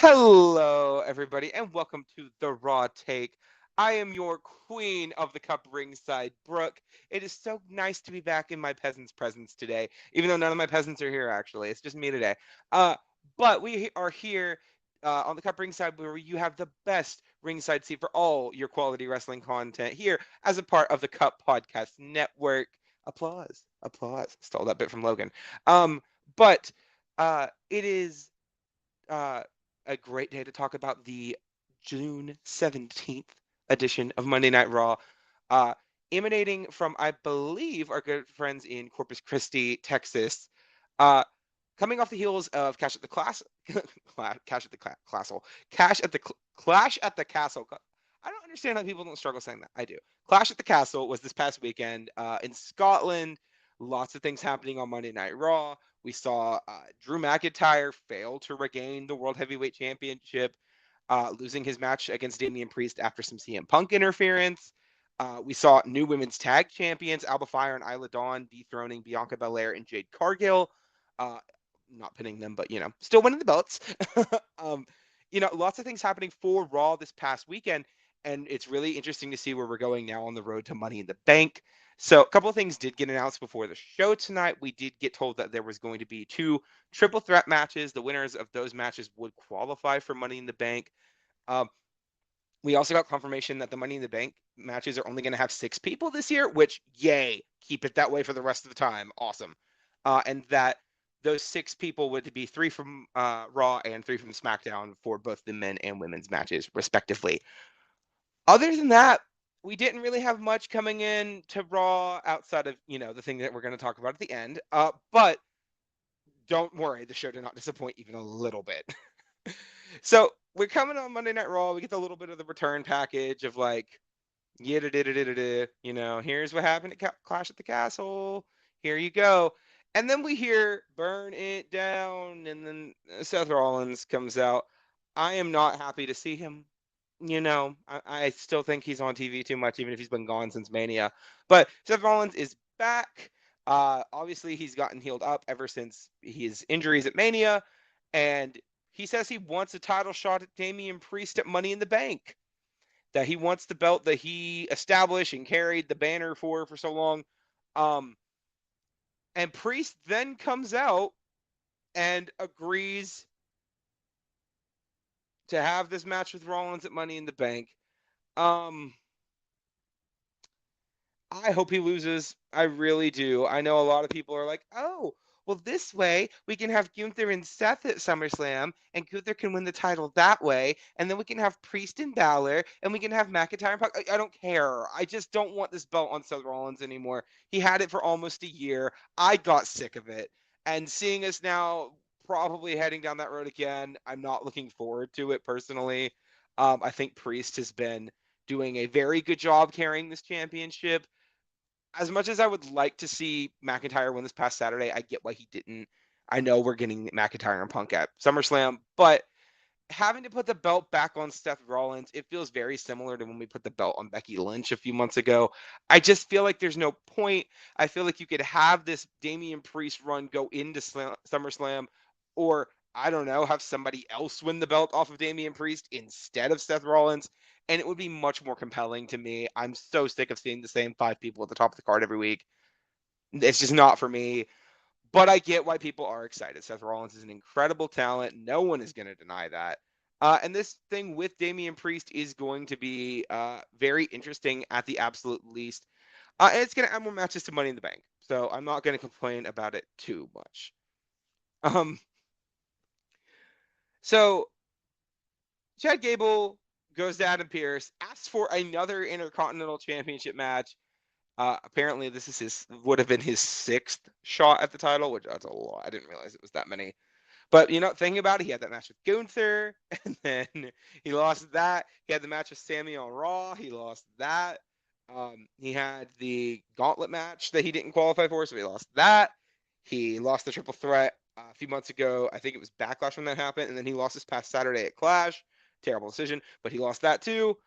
Hello, everybody, and welcome to the Raw Take. I am your queen of the CUP Ringside, Brooke. It is so nice to be back in my peasant's presence today, even though none of my peasants are here, actually. It's just me today. Uh, but we are here on the CUP Ringside, where you have the best ringside seat for all your quality wrestling content here as a part of the CUP Podcast Network. Applause, applause. Stole that bit from Logan. But it is uh, a great day to talk about the June 17th edition of Monday Night Raw, uh, emanating from, I believe, our good friends in Corpus Christi, Texas. Uh, Coming off the heels of Cash at the Class, Cash at the Castle, Clash at the Castle. I don't understand how people don't struggle saying that. I do. Clash at the Castle was this past weekend in Scotland. Lots of things happening on Monday Night Raw. We saw Drew McIntyre fail to regain the World Heavyweight Championship, losing his match against Damian Priest after some CM Punk interference. We saw new women's tag champions, Alba Fire and Isla Dawn, dethroning Bianca Belair and Jade Cargill. Uh, Not pinning them, but, still winning the belts. um, Lots of things happening for Raw this past weekend. And it's really interesting to see where we're going now on the road to Money in the Bank. So a couple of things did get announced before the show tonight. We did get told that there was going to be two triple threat matches. The winners of those matches would qualify for Money in the Bank. Um, we also got confirmation that the Money in the Bank matches are only going to have 6 people this year, which, yay, keep it that way for the rest of the time. Awesome. And that those 6 people would be 3 from Raw and 3 from SmackDown for both the men and women's matches, respectively. Other than that, we didn't really have much coming in to Raw outside of, the thing that we're going to talk about at the end. But don't worry, the show did not disappoint even a little bit. So we're coming on Monday Night Raw. We get a little bit of the return package of like, here's what happened at Clash at the Castle. Here you go. And then we hear burn it down. And then Seth Rollins comes out. I am not happy to see him. I still think he's on TV too much, even if he's been gone since Mania. But Seth Rollins is back. Obviously, he's gotten healed up ever since his injuries at Mania. And he says he wants a title shot at Damian Priest at Money in the Bank. That he wants the belt that he established and carried the banner for so long. And Priest then comes out and agrees to have this match with Rollins at Money in the Bank. Um, I hope he loses. I really do. I know a lot of people are like, oh, well, this way we can have Gunther and Seth at SummerSlam, and Gunther can win the title that way, and then we can have Priest and Balor, and we can have McIntyre and Punk. I don't care. I just don't want this belt on Seth Rollins anymore. He had it for almost a year. I got sick of it. And seeing us now probably heading down that road again, I'm not looking forward to it personally. I think Priest has been doing a very good job carrying this championship. As much as I would like to see McIntyre win this past Saturday, I get why he didn't. I know we're getting McIntyre and Punk at SummerSlam, but having to put the belt back on Seth Rollins, it feels very similar to when we put the belt on Becky Lynch a few months ago. I just feel like there's no point. I feel like you could have this Damian Priest run go into SummerSlam, or I don't know, have somebody else win the belt off of Damian Priest instead of Seth Rollins, and it would be much more compelling to me. I'm so sick of seeing the same 5 people at the top of the card every week. It's just not for me. But I get why people are excited. Seth Rollins is an incredible talent. No one is going to deny that. And this thing with Damian Priest is going to be very interesting at the absolute least. And it's going to add more matches to Money in the Bank. So I'm not going to complain about it too much. Um, so Chad Gable goes to Adam Pearce, asks for another Intercontinental Championship match. Apparently, would have been his 6th shot at the title, which that's a lot. I didn't realize it was that many. But thinking about it, he had that match with Gunther, and then he lost that. He had the match with Sammy on Raw. He lost that. He had the gauntlet match that he didn't qualify for, so he lost that. He lost the triple threat a few months ago. I think it was Backlash when that happened, and then he lost this past Saturday at Clash. Terrible decision, but he lost that too.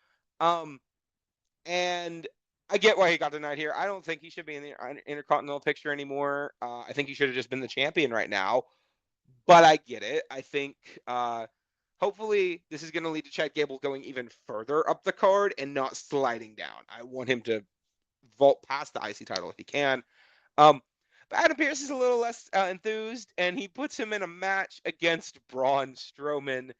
And I get why he got denied here. I don't think he should be in the Intercontinental picture anymore. I think he should have just been the champion right now. But I get it. I think Hopefully, this is going to lead to Chad Gable going even further up the card and not sliding down. I want him to vault past the IC title if he can. But Adam Pearce is a little less enthused, and he puts him in a match against Braun Strowman,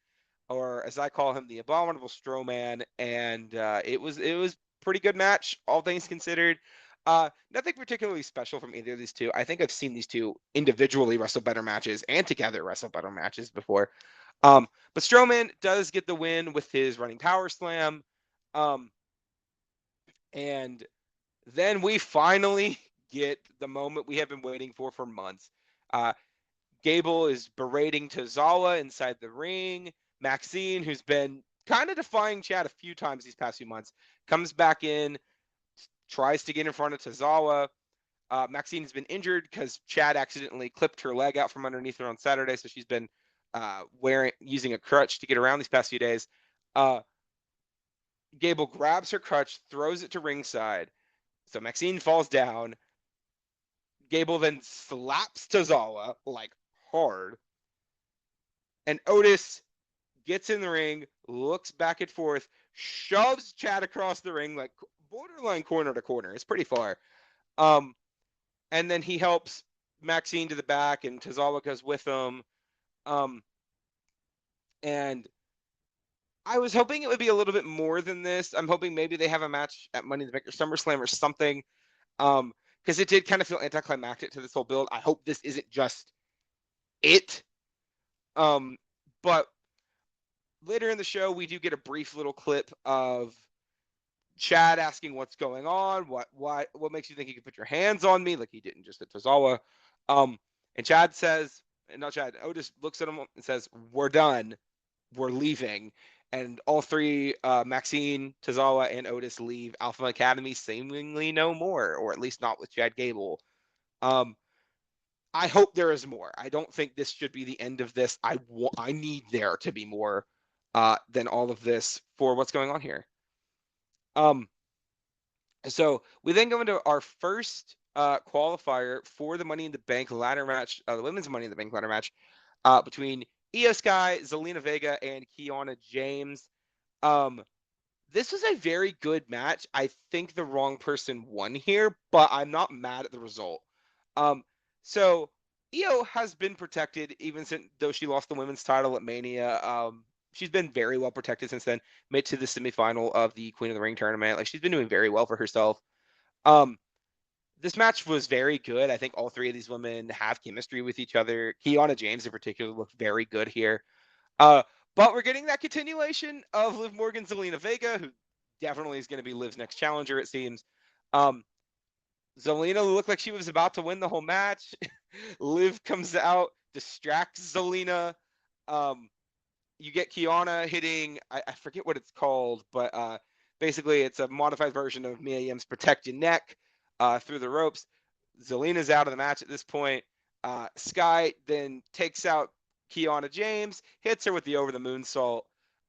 or as I call him, the Abominable Strowman, and it was pretty good match, all things considered. Nothing particularly special from either of these two. I think I've seen these two individually wrestle better matches and together wrestle better matches before. But Strowman does get the win with his running power slam. And then we finally get the moment we have been waiting for months. Gable is berating Tozawa inside the ring. Maxine, who's been kind of defying Chad a few times these past few months, comes back in, tries to get in front of Tozawa. Maxine has been injured because Chad accidentally clipped her leg out from underneath her on Saturday, so she's been using a crutch to get around these past few days. Gable grabs her crutch, throws it to ringside. So Maxine falls down. Gable then slaps Tozawa like hard. And Otis gets in the ring, looks back and forth, shoves Chad across the ring like borderline corner to corner. It's pretty far. And then he helps Maxine to the back, and Tozawa goes with him. And I was hoping it would be a little bit more than this. I'm hoping maybe they have a match at Money in the Bank or SummerSlam or something. Because it did kind of feel anticlimactic to this whole build. I hope this isn't just it. But later in the show, we do get a brief little clip of Chad asking what's going on, what makes you think you can put your hands on me, like he didn't just at Tozawa. And Chad says, not Chad, Otis looks at him and says, "We're done. We're leaving." And all three, Maxine, Tozawa, and Otis leave Alpha Academy seemingly no more, or at least not with Chad Gable. I hope there is more. I don't think this should be the end of this. I need there to be more than all of this for what's going on here. So we then go into our first qualifier for the Money in the Bank ladder match, the women's Money in the Bank ladder match between Io Sky, Zelina Vega, and Kiana James. This was a very good match. I think the wrong person won here, but I'm not mad at the result. So Io has been protected even since though she lost the women's title at Mania. She's been very well protected since then. Made to the semifinal of the Queen of the Ring tournament. Like she's been doing very well for herself. This match was very good. I think all three of these women have chemistry with each other. Kiana James in particular looked very good here. But we're getting that continuation of Liv Morgan, Zelina Vega, who definitely is going to be Liv's next challenger, it seems. Zelina looked like she was about to win the whole match. Liv comes out, distracts Zelina. You get Kiana hitting, I forget what it's called, but basically it's a modified version of Mia Yim's Protect Your Neck through the ropes. Zelina's out of the match at this point. Sky then takes out Kiana James, hits her with the over the moonsault.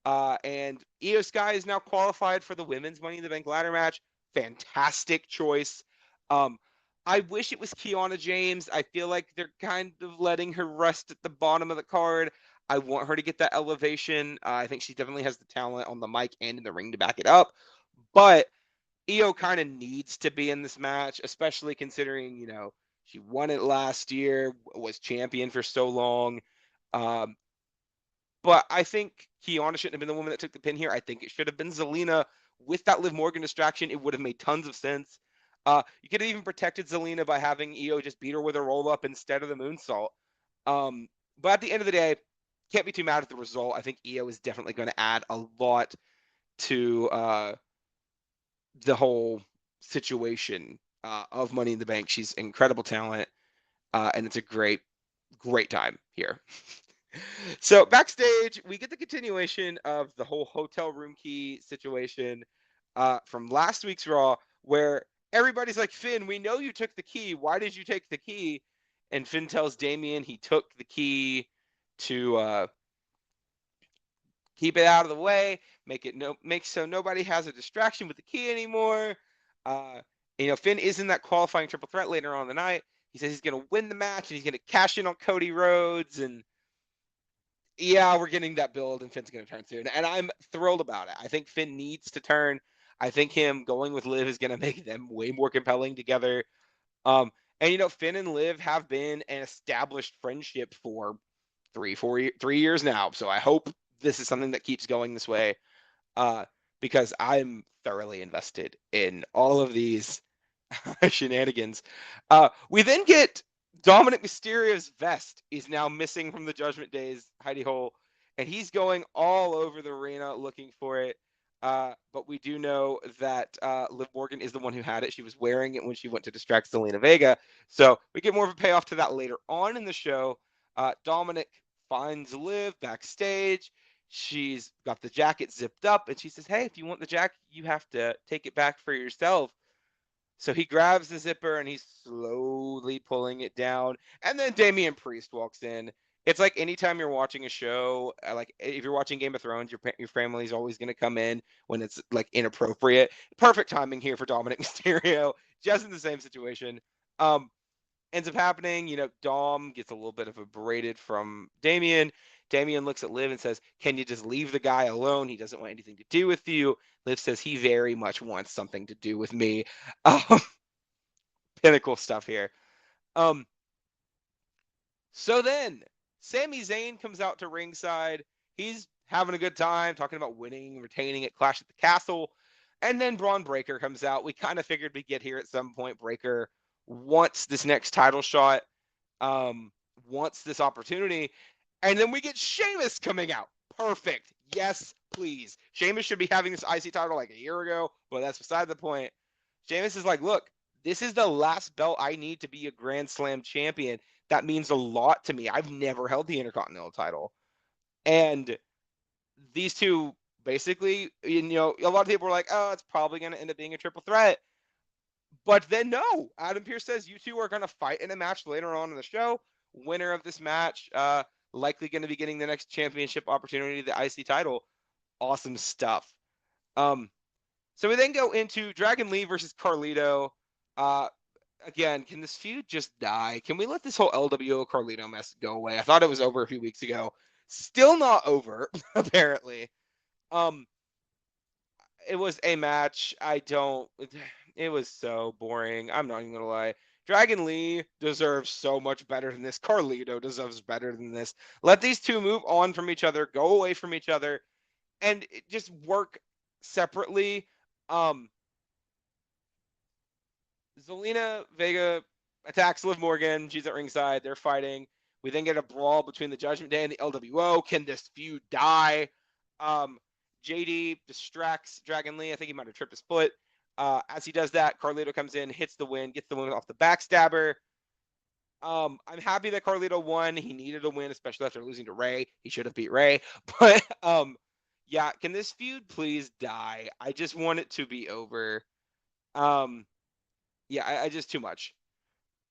And Io Sky is now qualified for the women's Money in the Bank ladder match. Fantastic choice. I wish it was Kiana James. I feel like they're kind of letting her rest at the bottom of the card. I want her to get that elevation. I think she definitely has the talent on the mic and in the ring to back it up. But Io kind of needs to be in this match, especially considering, she won it last year, was champion for so long. But I think Kiana shouldn't have been the woman that took the pin here. I think it should have been Zelina. With that Liv Morgan distraction, it would have made tons of sense. You could have even protected Zelina by having Io just beat her with a roll-up instead of the moonsault. But at the end of the day, can't be too mad at the result. I think Io is definitely going to add a lot to the whole situation of Money in the Bank. She's incredible talent, and it's a great time here. So backstage, we get the continuation of the whole hotel room key situation from last week's Raw, where everybody's like, "Finn, we know you took the key. Why did you take the key?" And Finn tells Damian he took the key to keep it out of the way, make so nobody has a distraction with the key anymore. Finn is in that qualifying triple threat later on in the night. He says he's going to win the match and he's going to cash in on Cody Rhodes, and Yeah, we're getting that build, and Finn's going to turn soon, and I'm thrilled about it. I think Finn needs to turn. I think him going with Liv is going to make them way more compelling together. Um, and Finn and Liv have been an established friendship for 3 years now. So I hope this is something that keeps going this way, uh, because I'm thoroughly invested in all of these shenanigans. We then get Dominic Mysterio's vest is now missing from the Judgment Day's hidey hole, and he's going all over the arena looking for it. But we do know that Liv Morgan is the one who had it. She was wearing it when she went to distract Zelina Vega. So we get more of a payoff to that later on in the show. Dominic finds Liv backstage. She's got the jacket zipped up, and she says, "Hey, if you want the jacket, you have to take it back for yourself." So he grabs the zipper and he's slowly pulling it down. And then Damian Priest walks in. It's like anytime you're watching a show, like if you're watching Game of Thrones, your family's always going to come in when it's like inappropriate. Perfect timing here for Dominic Mysterio, just in the same situation. Um, Ends up happening. Dom gets a little bit of a berated from Damian. Damian looks at Liv and says, "Can you just leave the guy alone? He doesn't want anything to do with you." Liv says he very much wants something to do with me. Um, Pinnacle stuff here. Um, so then Sami Zayn comes out to ringside. He's having a good time, talking about winning, retaining at Clash at the Castle. And then Braun Breaker comes out. We kind of figured we'd get here at some point. Breaker wants this next title shot, wants this opportunity. And then we get Sheamus coming out. Perfect. Yes, please. Sheamus should be having this IC title like a year ago, but that's beside the point. Sheamus is like, "Look, this is the last belt I need to be a Grand Slam champion. That means a lot to me. I've never held the Intercontinental title." And these two basically, a lot of people were like, "Oh, it's probably going to end up being a triple threat." But then no, Adam Pearce says you two are going to fight in a match later on in the show. Winner of this match, likely going to be getting the next championship opportunity, the IC title. Awesome stuff. So we then go into Dragon Lee versus Carlito. Again, can this feud just die? Can we let this whole LWO Carlito mess go away? I thought it was over a few weeks ago. Still not over, apparently. Um, it was a match. It was so boring. I'm not even gonna lie. Dragon Lee deserves so much better than this. Carlito deserves better than this. Let these two move on from each other, go away from each other, and just work separately. Um, Zelina Vega attacks Liv Morgan. She's at ringside. They're fighting. We then get a brawl between the Judgment Day and the LWO. Can this feud die? Um, JD distracts Dragon Lee. I think he might have tripped his foot. As he does that, Carlito comes in, hits the win, gets the win off the backstabber. I'm happy that Carlito won. He needed a win, especially after losing to Ray. He should have beat Ray. But yeah, can this feud please die? I just want it to be over. Yeah, I just too much.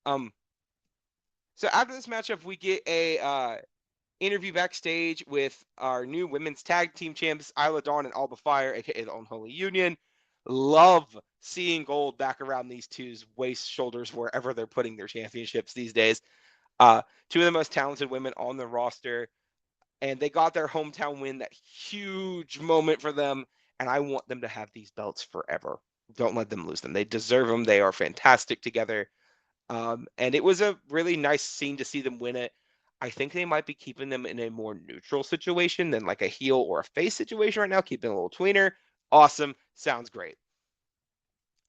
So after this matchup, we get a interview backstage with our new women's tag team champs, Isla Dawn and Alba Fire, aka the Unholy Union. Love seeing gold back around these two's waist, shoulders, wherever they're putting their championships these days. Two of the most talented women on the roster, and they got their hometown win, that huge moment for them. And I want them to have these belts forever. Don't let them lose them. They deserve them. They are fantastic together. And it was a really nice scene to see them win it. I think they might be keeping them in a more neutral situation than like a heel or a face situation right now, keeping a little tweener. Awesome. Sounds great.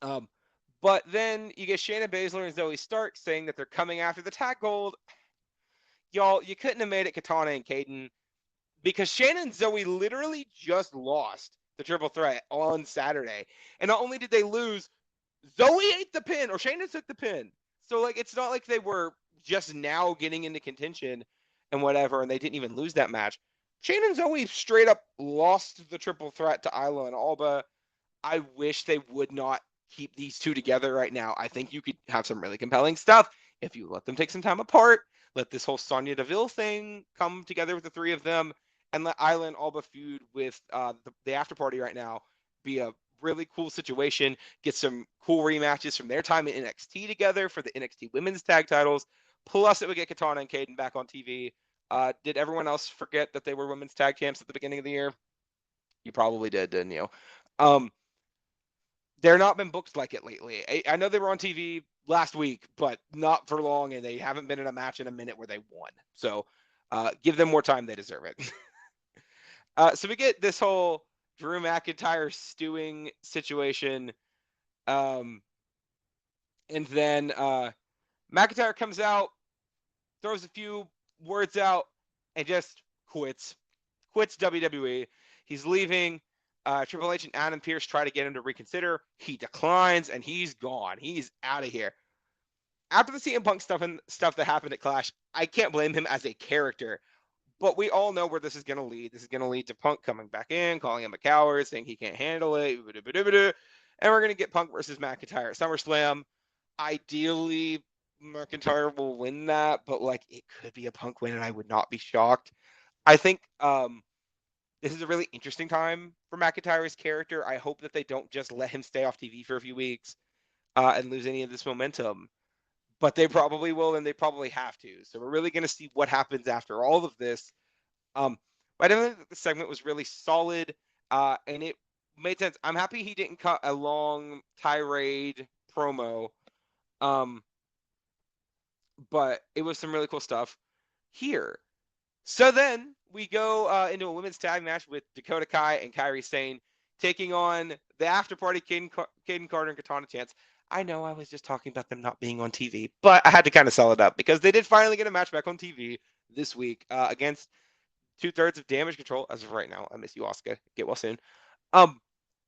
But then you get Shayna Baszler and Zoe Stark saying that they're coming after the tag gold. Y'all, you couldn't have made it Katana and Kaden, because Shayna and Zoe literally just lost the triple threat on Saturday. And not only did they lose, Zoe ate the pin, or Shayna took the pin. So like, it's not like they were just now getting into contention and whatever, and they didn't even lose that match. Shayna and Zoe straight up lost the triple threat to Isla and Alba. I wish they would not keep these two together right now. I think you could have some really compelling stuff if you let them take some time apart. Let this whole Sonya Deville thing come together with the three of them, and let Isla and Alba feud with the after party right now be a really cool situation. Get some cool rematches from their time in NXT together for the NXT women's tag titles. Plus, it would get Katana and Kaden back on TV. Did everyone else forget that they were women's tag champs at the beginning of the year? You probably did, didn't you? Um, they're not been booked like it lately. I know they were on TV last week, but not for long, and they haven't been in a match in a minute where they won. So give them more time; they deserve it. So we get this whole Drew McIntyre stewing situation, and then McIntyre comes out, throws a few words out, and just quits. Quits WWE. He's leaving. Triple H and Adam Pearce try to get him to reconsider. He declines, and he's gone. He's out of here. After the CM Punk stuff that happened at Clash, I can't blame him as a character. But we all know where this is going to lead. This is going to lead to Punk coming back in, calling him a coward, saying he can't handle it, and we're going to get Punk versus McIntyre at SummerSlam. Ideally, McIntyre will win that, but like it could be a Punk win, and I would not be shocked. I think this is a really interesting time for McIntyre's character. I hope that they don't just let him stay off TV for a few weeks and lose any of this momentum. But they probably will, and they probably have to. So we're really going to see what happens after all of this. But I don't think that the segment was really solid, and it made sense. I'm happy he didn't cut a long tirade promo, but it was some really cool stuff here. So then we go into a women's tag match with Dakota Kai and Kairi Sane taking on the after party Caden Carter and Katana Chance. I know I was just talking about them not being on TV, but I had to kind of sell it up because they did finally get a match back on TV this week against 2/3 of Damage Control as of right now. I miss you, Asuka. Get well soon.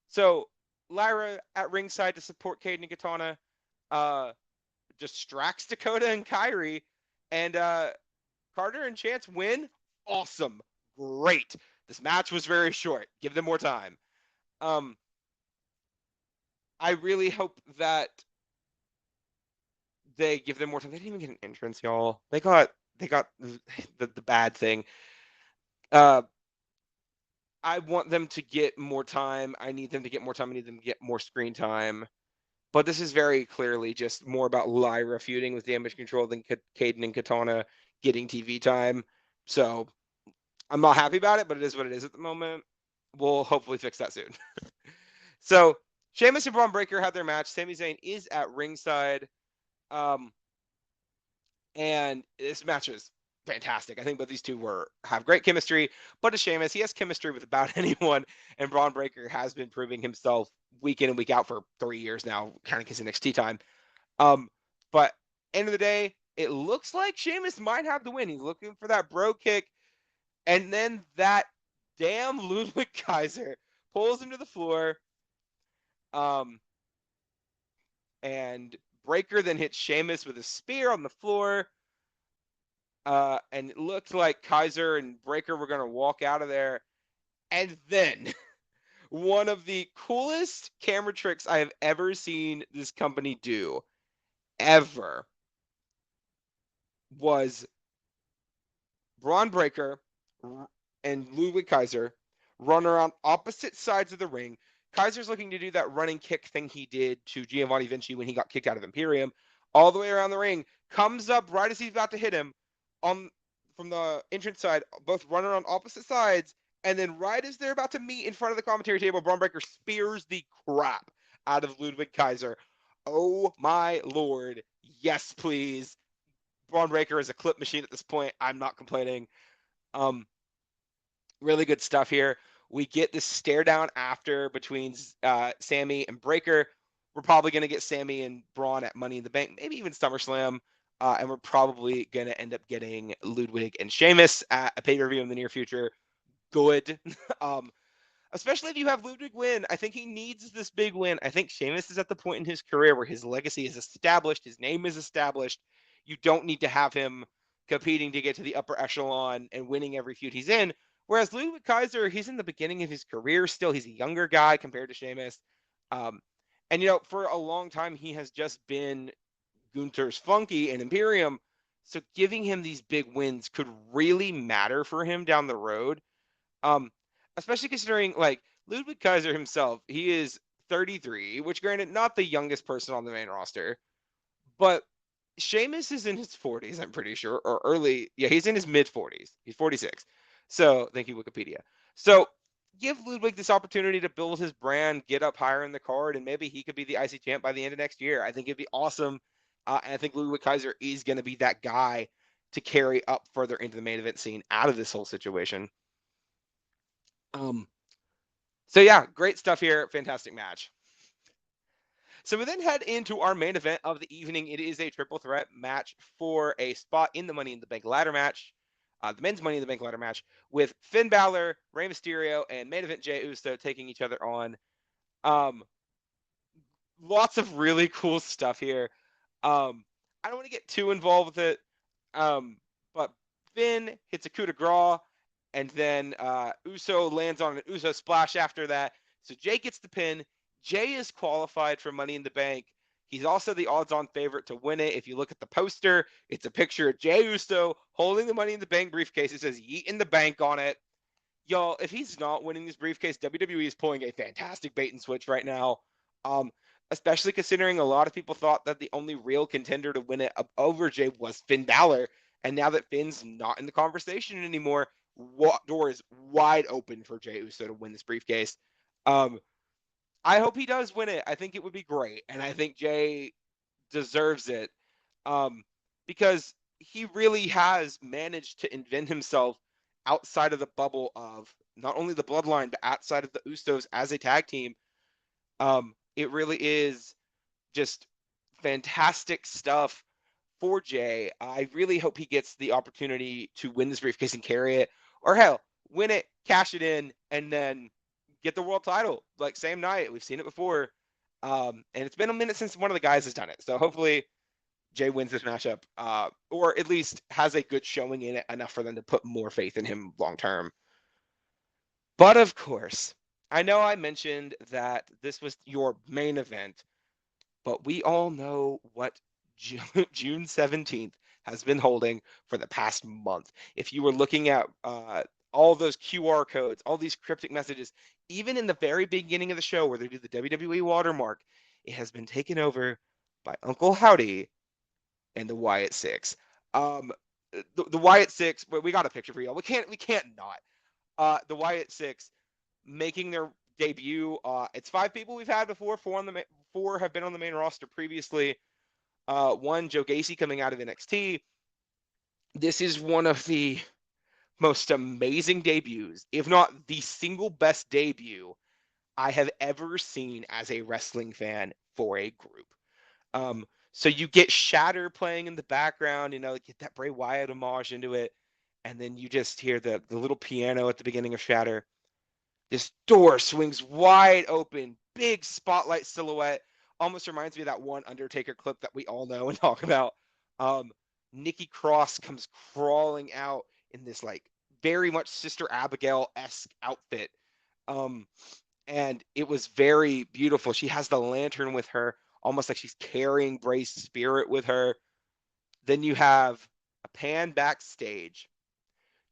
So Lyra at ringside to support Caden and Katana distracts Dakota and Kairi, and Carter and Chance win. Awesome. Great. This match was very short. Give them more time. I really hope that they give them more time. They didn't even get an entrance, y'all. They got the bad thing. I want them to get more time. I need them to get more time. I need them to get more screen time. But this is very clearly just more about Lyra feuding with Damage Control than Caden and Katana getting TV time. So I'm not happy about it, but it is what it is at the moment. We'll hopefully fix that soon. So Sheamus and Braun Breaker had their match. Sami Zayn is at ringside. And this match is fantastic. I think both these two have great chemistry. But as Sheamus, he has chemistry with about anyone, and Braun Breaker has been proving himself week in and week out for 3 years now, counting his NXT time. But end of the day, it looks like Sheamus might have the win. He's looking for that bro kick, and then that damn Ludwig Kaiser pulls him to the floor. And Breaker then hits Sheamus with a spear on the floor. And it looked like Kaiser and Breaker were going to walk out of there. And then one of the coolest camera tricks I have ever seen this company do, ever, was Braun Breaker and Ludwig Kaiser run around opposite sides of the ring. Kaiser's looking to do that running kick thing he did to Giovanni Vinci when he got kicked out of Imperium, all the way around the ring, comes up right as he's about to hit him from the entrance side, both run around opposite sides, and then right as they're about to meet in front of the commentary table, Braun Breaker spears the crap out of Ludwig Kaiser. Oh my lord. Yes, please. Braun Breaker is a clip machine at this point. I'm not complaining. Really good stuff here. We get this stare down after between Sammy and Breaker. We're probably going to get Sammy and Braun at Money in the Bank, maybe even SummerSlam. And we're probably going to end up getting Ludwig and Sheamus at a pay-per-view in the near future. Good. Especially if you have Ludwig win. I think he needs this big win. I think Sheamus is at the point in his career where his legacy is established. His name is established. You don't need to have him competing to get to the upper echelon and winning every feud he's in. Whereas Ludwig Kaiser, he's in the beginning of his career still. He's a younger guy compared to Sheamus. And, for a long time, he has just been Gunther's Funky and Imperium. So giving him these big wins could really matter for him down the road. Especially considering, Ludwig Kaiser himself, he is 33, which granted, not the youngest person on the main roster. But Sheamus is in his 40s, I'm pretty sure, or early. Yeah, he's in his mid 40s. He's 46. So thank you, Wikipedia. So give Ludwig this opportunity to build his brand, get up higher in the card, and maybe he could be the IC champ by the end of next year. I think it'd be awesome. And I think Ludwig Kaiser is going to be that guy to carry up further into the main event scene out of this whole situation. So yeah, great stuff here. Fantastic match. So we then head into our main event of the evening. It is a triple threat match for a spot in the Money in the Bank ladder match, the men's Money in the Bank ladder match, with Finn Balor, Rey Mysterio, and main event Jey Uso taking each other on. Lots of really cool stuff here. I don't want to get too involved with it, but Finn hits a coup de grace, and then Uso lands on an Uso splash after that. So Jey gets the pin. Jey is qualified for Money in the Bank. He's also the odds-on favorite to win it. If you look at the poster, it's a picture of Jey Uso holding the Money in the Bank briefcase. It says "Yeet in the Bank" on it. Y'all, if he's not winning this briefcase, WWE is pulling a fantastic bait and switch right now. Um, Especially considering a lot of people thought that the only real contender to win it over Jey was Finn Balor. And now that Finn's not in the conversation anymore, what door is wide open for Jey Uso to win this briefcase? I hope he does win it. I think it would be great. And I think Jey deserves it because he really has managed to invent himself outside of the bubble of not only the bloodline, but outside of the Usos as a tag team. It really is just fantastic stuff for Jey. I really hope he gets the opportunity to win this briefcase and carry it, or hell, win it, cash it in, and then get the world title like same night. We've seen it before, and it's been a minute since one of the guys has done it. So hopefully Jey wins this matchup, or at least has a good showing in it enough for them to put more faith in him long term. But of course, I know I mentioned that this was your main event, but we all know what June 17th has been holding for the past month. If you were looking at all those QR codes, all these cryptic messages, even in the very beginning of the show where they do the WWE watermark, it has been taken over by Uncle Howdy and the Wyatt Six. The Wyatt Six, we got a picture for y'all. We can't not. The Wyatt Six making their debut. It's 5 people we've had before. 4 have been on the main roster previously. 1, Joe Gacy coming out of NXT. This is one of the most amazing debuts, if not the single best debut I have ever seen as a wrestling fan for a group. So you get Shatter playing in the background, get that Bray Wyatt homage into it, and then you just hear the little piano at the beginning of Shatter. This door swings wide open, big spotlight silhouette. Almost reminds me of that one Undertaker clip that we all know and talk about. Nikki Cross comes crawling out in this like very much Sister Abigail-esque outfit. And it was very beautiful. She has the lantern with her, almost like she's carrying Bray's spirit with her. Then you have a pan backstage.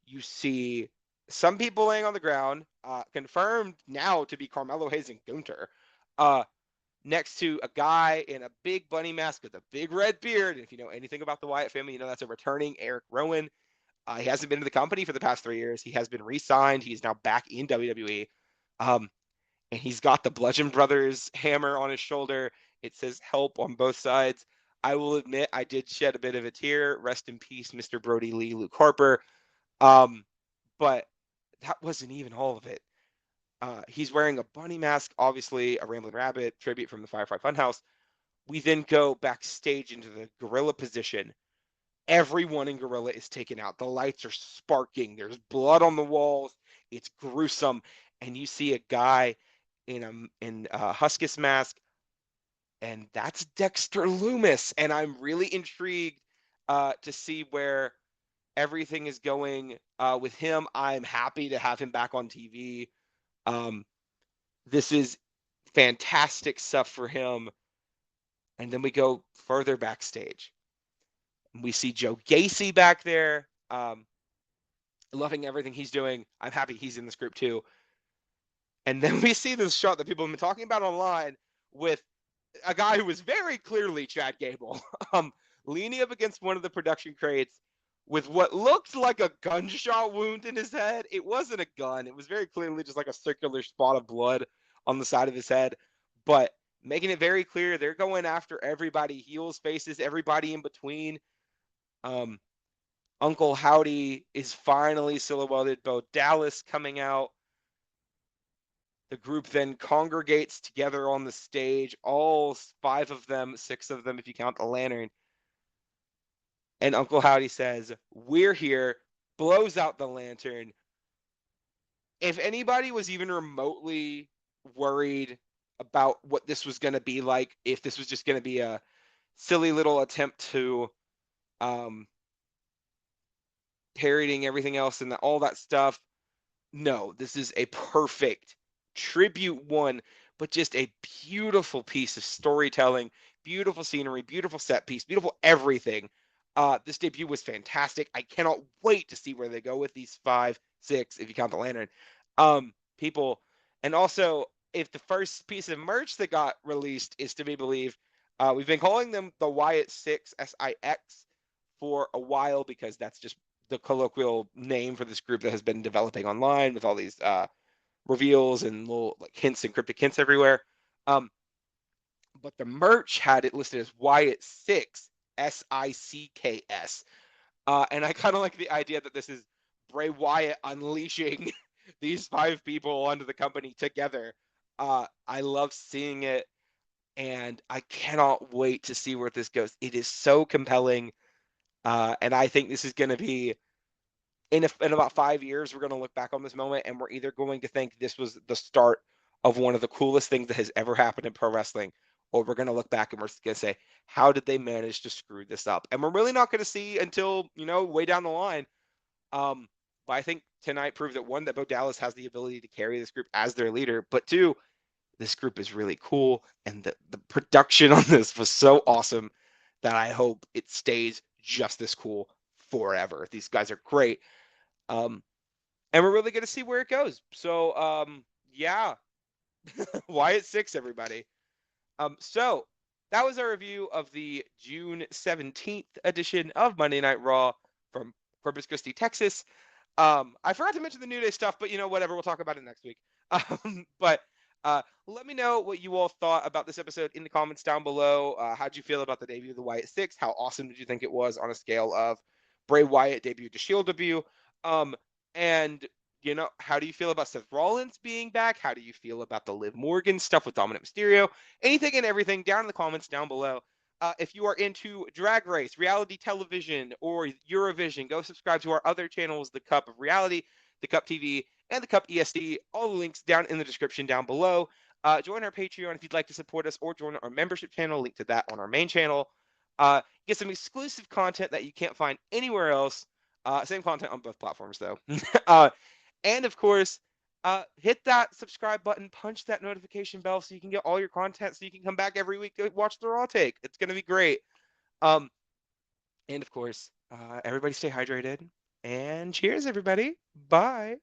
You see some people laying on the ground, confirmed now to be Carmelo Hayes and Gunter, next to a guy in a big bunny mask with a big red beard. And if you know anything about the Wyatt family, you know that's a returning Eric Rowan. He hasn't been in the company for the past 3 years. He has been re-signed. He's now back in WWE. And he's got the Bludgeon Brothers hammer on his shoulder. It says help on both sides. I will admit I did shed a bit of a tear. Rest in peace, Mr. Brody Lee, Luke Harper. But that wasn't even all of it. He's wearing a bunny mask, obviously a Ramblin' Rabbit tribute from the Firefly Funhouse. We then go backstage into the gorilla position. Everyone in Gorilla is taken out. The lights are sparking. There's blood on the walls. It's gruesome. And you see a guy in a Huskus mask, and that's Dexter Loomis. And I'm really intrigued to see where everything is going with him. I'm happy to have him back on TV. This is fantastic stuff for him. And then we go further backstage. We see Joe Gacy back there, loving everything he's doing. I'm happy he's in this group too. And then we see this shot that people have been talking about online with a guy who was very clearly Chad Gable, leaning up against one of the production crates with what looked like a gunshot wound in his head. It wasn't a gun. It was very clearly just like a circular spot of blood on the side of his head. But making it very clear they're going after everybody, heels, faces, everybody in between. Uncle Howdy is finally silhouetted. Bo Dallas coming out. The group then congregates together on the stage, all 5 of them, 6 of them if you count the lantern. And Uncle Howdy says, "We're here," blows out the lantern. If anybody was even remotely worried about what this was going to be like, if this was just going to be a silly little attempt to parodying everything else and all that stuff, no, this is a perfect tribute one, but just a beautiful piece of storytelling, beautiful scenery, beautiful set piece, beautiful everything. This debut was fantastic. I cannot wait to see where they go with these 5, 6, if you count the lantern, people. And also, if the first piece of merch that got released is to be believed, we've been calling them the Wyatt 6 SIX for a while because that's just the colloquial name for this group that has been developing online with all these reveals and little like hints and cryptic hints everywhere. But the merch had it listed as Wyatt 6 SICKS. And I kind of like the idea that this is Bray Wyatt unleashing these 5 people onto the company together. I love seeing it, and I cannot wait to see where this goes. It is so compelling, and I think this is going to be in about 5 years, we're going to look back on this moment, and we're either going to think this was the start of one of the coolest things that has ever happened in pro wrestling, or we're going to look back and we're going to say, how did they manage to screw this up? And we're really not going to see until, way down the line. But I think tonight proved that, 1, that Bo Dallas has the ability to carry this group as their leader, but 2, this group is really cool, and the production on this was so awesome that I hope it stays just this cool forever. These guys are great. And we're really going to see where it goes. So, yeah, Wyatt 6, everybody. So that was our review of the June 17th edition of Monday Night Raw from Corpus Christi, Texas. I forgot to mention the New Day stuff, but whatever. We'll talk about it next week. But let me know what you all thought about this episode in the comments down below. How'd you feel about the debut of the Wyatt 6? How awesome did you think it was on a scale of Bray Wyatt debut to Shield debut? And how do you feel about Seth Rollins being back? How do you feel about the Liv Morgan stuff with Dominic Mysterio? Anything and everything down in the comments down below. If you are into Drag Race, reality television, or Eurovision, go subscribe to our other channels, the Cup of Reality, the Cup TV, and the Cup ESD. All the links down in the description down below. Join our Patreon if you'd like to support us, or join our membership channel. Link to that on our main channel. Get some exclusive content that you can't find anywhere else. Same content on both platforms, though. And of course, hit that subscribe button, punch that notification bell so you can get all your content, so you can come back every week to watch the Raw Take. It's going to be great. And of course, everybody stay hydrated. And cheers, everybody. Bye.